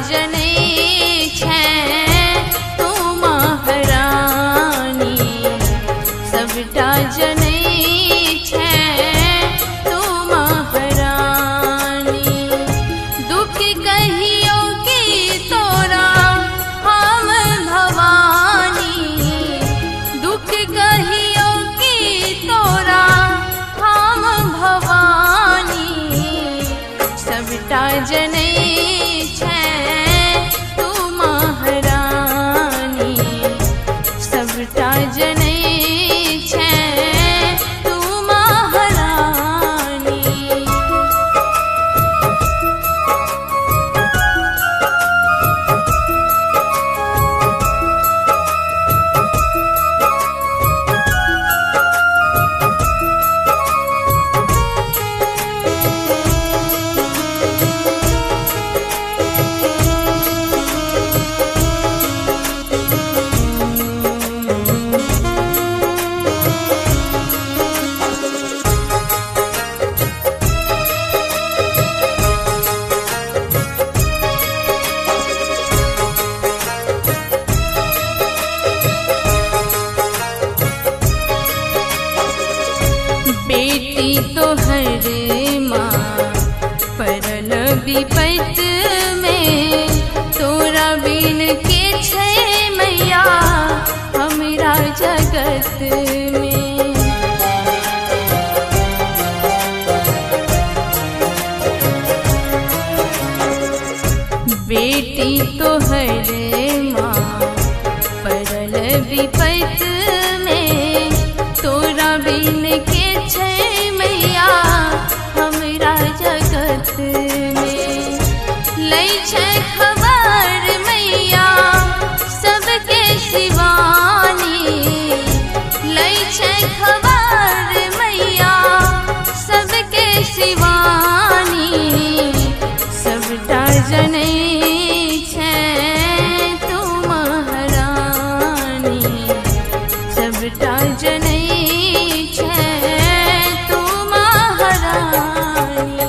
जनै छै तू महारानी, सबटा जनै छै तू महारानी। दुख कहियो की तोरा हम भवानी, दुख कहियो की तोरा हम भवानी, सबटा जनै छै तू महारानी, सबटा जनै छै तू महारानी। बेटी तोहर माँ पड़ल विपत में, तोरा बिन के छै मैया हमरा जगत में। बेटी तोहर माँ पड़ल विपत में, तोरा बिन के छै मैया हमरा जगत में। लै छै खबर मैया सबके शिवानी, लै छै खबर मैया सबके शिवानी, सबटा जनै छै तू महारानी, सबटा जनै छै तू महारानी।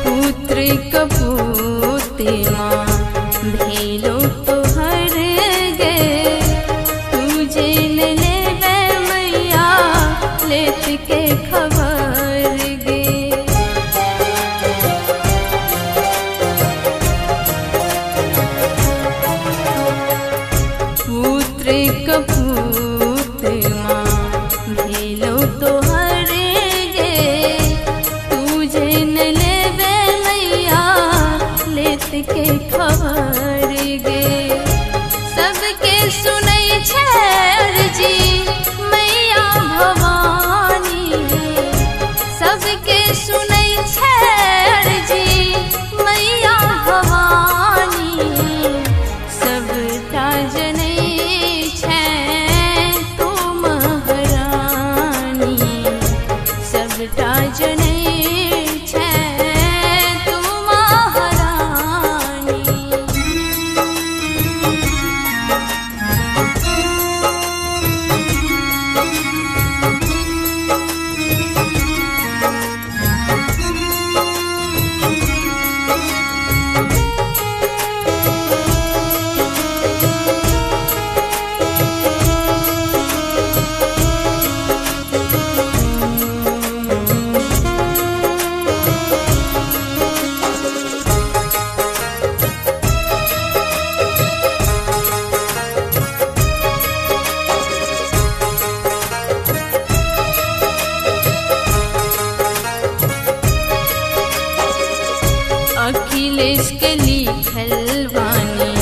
पुत्र कपूत माँ भेलो तोहर गे, तुझे न लेबै मैया लेत के खबर गे। पुत्र कपूत माँ भेलो तोहर गे, तुझे न लेबै मैया लेत के खबर गे। सबके सुनै छै अर्जी मैया भवानी, सबके सुनै छै अर्जी मैया भवानी, सबटा जनै छै तू महारानी, सबटा जनै छै तू महारानी। अखिलेश के लिखल वानी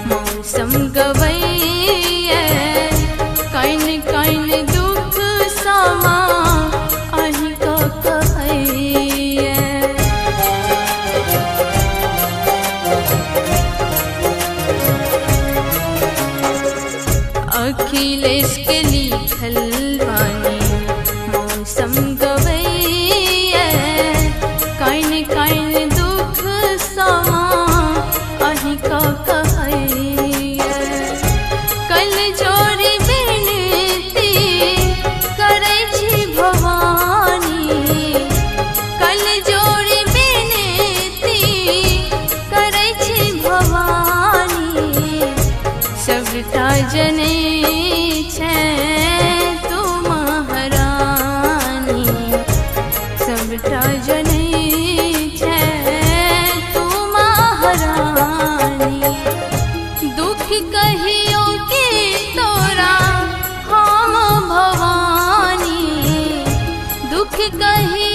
मौसम गवैया, कइन कइन दुख समा अहि का कहैया। अखिलेश के लिखल वानी मौसम गवैया काइन काइन दुख समा अहि का कहैया कल जोरी बिनती करै छी भवानी कल जोरी बिनती करै छी भवानी सबटा जनै छै तू महारानी सबटा जनै छै तू महारानी दुख कहियो के तोरा हम भवानी दुख कहि